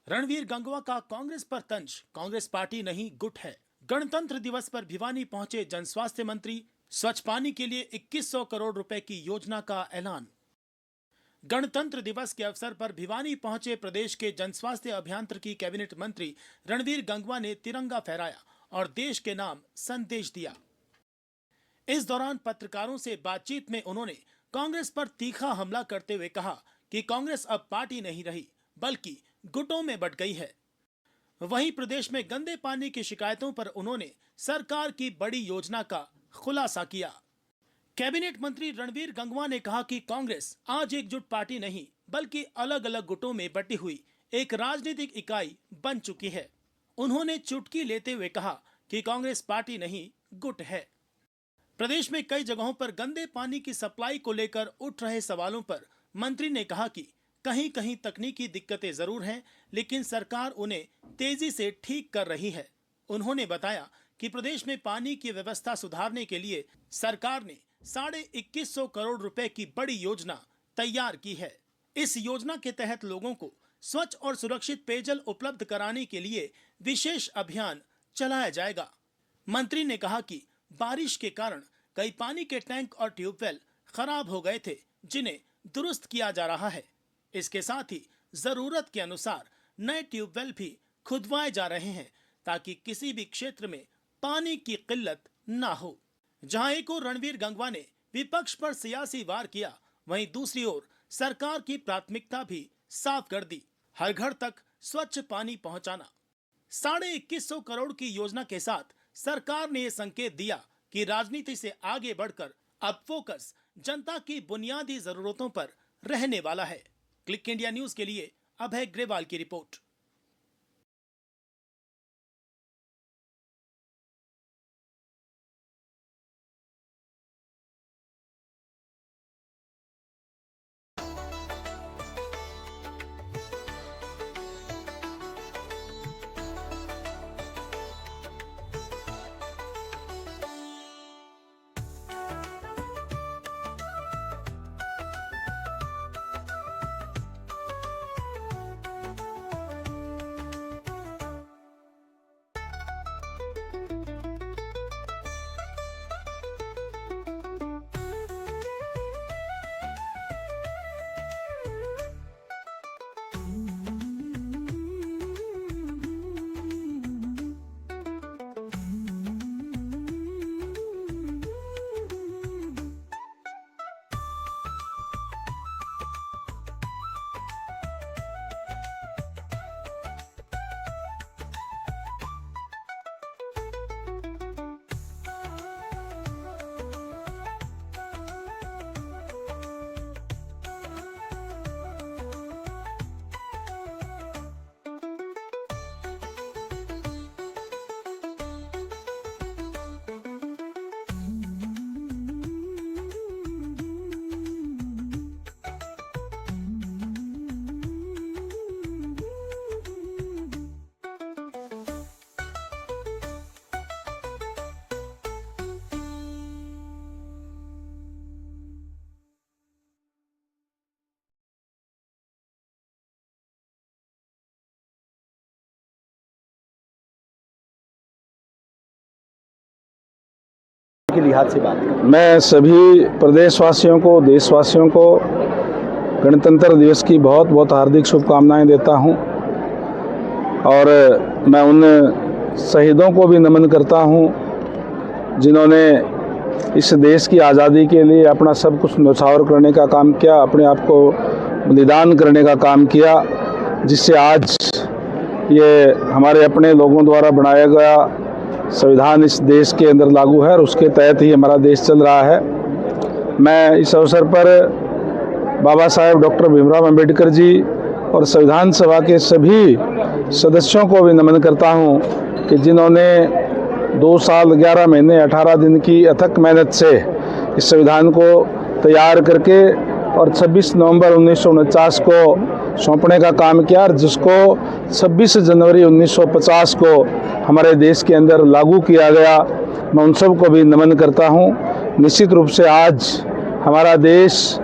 रणवीर गंगवा का कांग्रेस पर तंज, कांग्रेस पार्टी नहीं गुट है। गणतंत्र दिवस पर भिवानी पहुंचे जन स्वास्थ्य मंत्री, स्वच्छ पानी के लिए 2100 करोड़ रुपए की योजना का ऐलान। गणतंत्र दिवस के अवसर पर भिवानी पहुंचे प्रदेश के जन स्वास्थ्य अभियांत्रिकी कैबिनेट मंत्री रणवीर गंगवा ने तिरंगा फहराया और देश के नाम संदेश दिया। इस दौरान पत्रकारों से बातचीत में उन्होंने कांग्रेस पर तीखा हमला करते हुए कहा कि कांग्रेस अब पार्टी नहीं रही बल्कि गुटों में बंट गई है। वहीं प्रदेश में गंदे पानी की शिकायतों पर उन्होंने सरकार की बड़ी योजना का खुलासा किया। कैबिनेट मंत्री रणवीर गंगवा ने कहा कि कांग्रेस आज एकजुट पार्टी नहीं बल्कि अलग अलग गुटों में बटी हुई एक राजनीतिक इकाई बन चुकी है। उन्होंने चुटकी लेते हुए कहा कि कांग्रेस पार्टी नहीं गुट है। प्रदेश में कई जगहों पर गंदे पानी की सप्लाई को लेकर उठ रहे सवालों पर मंत्री ने कहा कि कहीं कहीं तकनीकी दिक्कतें जरूर हैं, लेकिन सरकार उन्हें तेजी से ठीक कर रही है। उन्होंने बताया कि प्रदेश में पानी की व्यवस्था सुधारने के लिए सरकार ने 2150 करोड़ रुपए की बड़ी योजना तैयार की है। इस योजना के तहत लोगों को स्वच्छ और सुरक्षित पेयजल उपलब्ध कराने के लिए विशेष अभियान चलाया जाएगा। मंत्री ने कहा कि बारिश के कारण कई पानी के टैंक और ट्यूबवेल खराब हो गए थे, जिन्हें दुरुस्त किया जा रहा है। इसके साथ ही जरूरत के अनुसार नए ट्यूबवेल भी खुदवाए जा रहे हैं ताकि किसी भी क्षेत्र में पानी की किल्लत ना हो। जहां एक ओर रणवीर गंगवा ने विपक्ष पर सियासी वार किया, वहीं दूसरी ओर सरकार की प्राथमिकता भी साफ कर दी, हर घर तक स्वच्छ पानी पहुंचाना। 2150 करोड़ की योजना के साथ सरकार ने यह संकेत दिया कि राजनीति से आगे बढ़कर अब फोकस जनता की बुनियादी जरूरतों पर रहने वाला है। क्लिक इंडिया न्यूज के लिए अभय ग्रेवाल की रिपोर्ट। के लिहाज से बात करें। मैं सभी प्रदेशवासियों को, देशवासियों को गणतंत्र दिवस की बहुत बहुत हार्दिक शुभकामनाएं देता हूं और मैं उन शहीदों को भी नमन करता हूं जिन्होंने इस देश की आज़ादी के लिए अपना सब कुछ न्यौछावर करने का काम किया, अपने आप को बलिदान करने का काम किया, जिससे आज ये हमारे अपने लोगों द्वारा बनाया गया संविधान इस देश के अंदर लागू है और उसके तहत ही हमारा देश चल रहा है। मैं इस अवसर पर बाबा साहेब डॉक्टर भीमराव अंबेडकर जी और संविधान सभा के सभी सदस्यों को भी नमन करता हूं कि जिन्होंने 2 साल 11 महीने 18 दिन की अथक मेहनत से इस संविधान को तैयार करके और 26 नवंबर 1949 को सौंपने का काम किया और जिसको 26 जनवरी 1950 को हमारे देश के अंदर लागू किया गया। मैं उन सब को भी नमन करता हूं। निश्चित रूप से आज हमारा देश,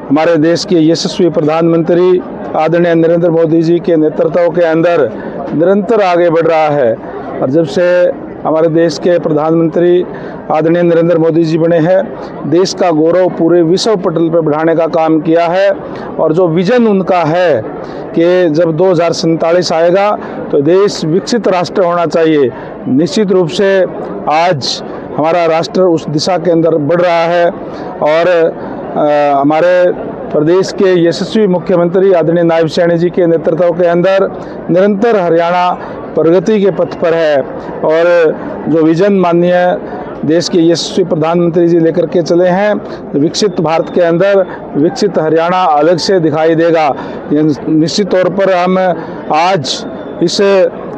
हमारे देश के यशस्वी प्रधानमंत्री आदरणीय नरेंद्र मोदी जी के नेतृत्व के अंदर निरंतर आगे बढ़ रहा है। और जब से हमारे देश के प्रधानमंत्री आदरणीय नरेंद्र मोदी जी बने हैं, देश का गौरव पूरे विश्व पटल पर बढ़ाने का काम किया है। और जो विजन उनका है कि जब 2047 आएगा तो देश विकसित राष्ट्र होना चाहिए, निश्चित रूप से आज हमारा राष्ट्र उस दिशा के अंदर बढ़ रहा है। और हमारे प्रदेश के यशस्वी मुख्यमंत्री आदरणीय नायब सैनी जी के नेतृत्व के अंदर निरंतर हरियाणा प्रगति के पथ पर है। और जो विजन माननीय देश के यशस्वी प्रधानमंत्री जी लेकर के चले हैं, विकसित भारत के अंदर विकसित हरियाणा अलग से दिखाई देगा। निश्चित तौर पर हम आज इस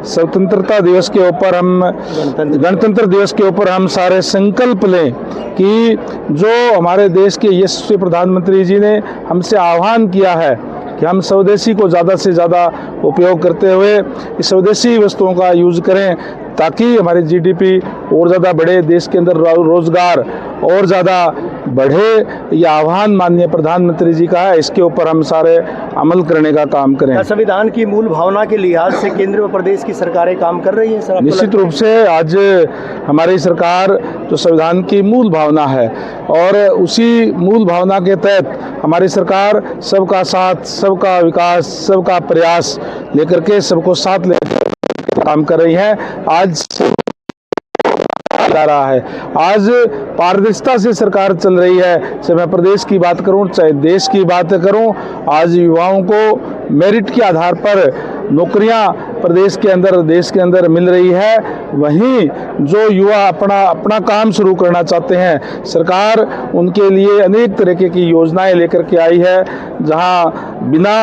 स्वतंत्रता दिवस के ऊपर गणतंत्र दिवस के ऊपर हम सारे संकल्प लें कि जो हमारे देश के यशस्वी प्रधानमंत्री जी ने हमसे आह्वान किया है कि हम स्वदेशी को ज़्यादा से ज़्यादा उपयोग करते हुए इस स्वदेशी वस्तुओं का यूज़ करें, ताकि हमारी जीडीपी और ज़्यादा बढ़े, देश के अंदर रोजगार और ज़्यादा बढ़े। यह आह्वान माननीय प्रधानमंत्री जी का है, इसके ऊपर हम सारे अमल करने का काम करें। संविधान की मूल भावना के लिहाज से केंद्र व प्रदेश की सरकारें काम कर रही हैं सर? निश्चित रूप से आज हमारी सरकार जो संविधान की मूल भावना है और उसी मूल भावना के तहत हमारी सरकार सबका साथ, सबका विकास, सबका प्रयास लेकर के सबको साथ लेकर काम कर रही है। आज जा रहा है, आज पारदर्शिता से सरकार चल रही है। चाहे मैं प्रदेश की बात करूं, चाहे देश की बात करूं, आज युवाओं को मेरिट के आधार पर नौकरियां प्रदेश के अंदर, देश के अंदर मिल रही है। वहीं जो युवा अपना काम शुरू करना चाहते हैं, सरकार उनके लिए अनेक तरीके की योजनाएं लेकर के आई है, जहां बिना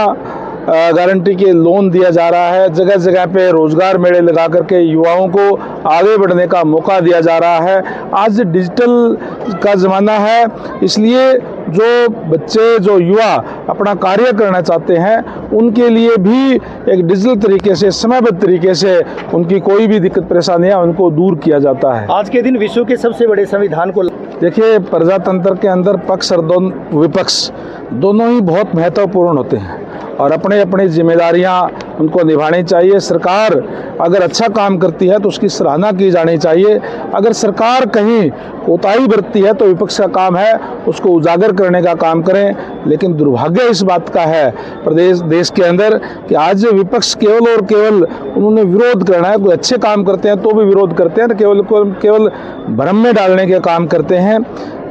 गारंटी के लोन दिया जा रहा है, जगह जगह पे रोजगार मेले लगा करके युवाओं को आगे बढ़ने का मौका दिया जा रहा है। आज डिजिटल का ज़माना है, इसलिए जो बच्चे, जो युवा अपना कार्य करना चाहते हैं, उनके लिए भी एक डिजिटल तरीके से, समयबद्ध तरीके से उनकी कोई भी दिक्कत परेशानियां उनको दूर किया जाता है। आज के दिन विश्व के सबसे बड़े संविधान को देखिए, प्रजातंत्र के अंदर पक्ष और विपक्ष दोनों ही बहुत महत्वपूर्ण होते हैं और अपने अपनी जिम्मेदारियां उनको निभानी चाहिए। सरकार अगर अच्छा काम करती है तो उसकी सराहना की जानी चाहिए। अगर सरकार कहीं कोताही बरतती है तो विपक्ष का काम है उसको उजागर करने का काम करें। लेकिन दुर्भाग्य इस बात का है देश के अंदर कि आज विपक्ष केवल और केवल उन्होंने विरोध करना है। कोई अच्छे काम करते हैं तो भी विरोध करते हैं, केवल भ्रम में डालने के काम करते हैं।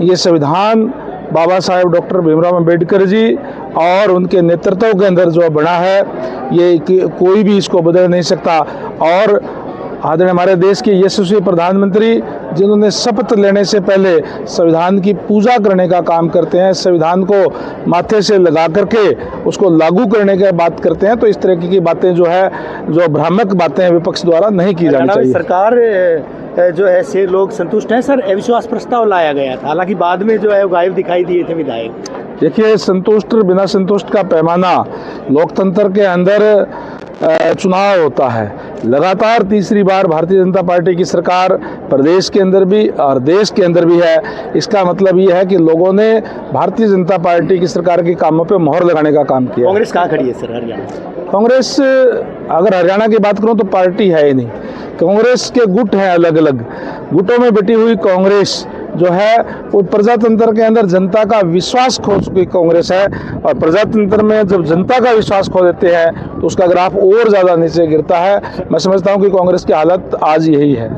ये संविधान बाबा साहेब डॉक्टर भीमराव अंबेडकर जी और उनके नेतृत्व के अंदर जो बना है, ये कोई भी इसको बदल नहीं सकता। और आदरणीय हमारे देश के यशस्वी प्रधानमंत्री जिन्होंने शपथ लेने से पहले संविधान की पूजा करने का काम करते हैं, संविधान को माथे से लगा करके उसको लागू करने की बात करते हैं, तो इस तरह की बातें जो है, जो भ्रामक बातें विपक्ष द्वारा नहीं की जानी चाहिए। सरकार जो है से लोग संतुष्ट हैं सर? अविश्वास प्रस्ताव लाया गया था, हालांकि बाद में जो है वो गायब दिखाई दिए थे विधायक। देखिए, संतुष्ट बिना संतुष्ट का पैमाना लोकतंत्र के अंदर चुनाव होता है। लगातार तीसरी बार भारतीय जनता पार्टी की सरकार प्रदेश के अंदर भी और देश के अंदर भी है। इसका मतलब ये है कि लोगों ने भारतीय जनता पार्टी की सरकार के कामों पे मोहर लगाने का काम किया। कांग्रेस कहाँ खड़ी है सर हरियाणा? कांग्रेस, अगर हरियाणा की बात करूं तो पार्टी है ही नहीं। कांग्रेस के गुट हैं, अलग अलग गुटों में बटी हुई कांग्रेस जो है वो प्रजातंत्र के अंदर जनता का विश्वास खो चुकी कांग्रेस है। और प्रजातंत्र में जब जनता का विश्वास खो देते हैं तो उसका ग्राफ और ज़्यादा नीचे गिरता है। मैं समझता हूँ कि कांग्रेस की हालत आज यही है।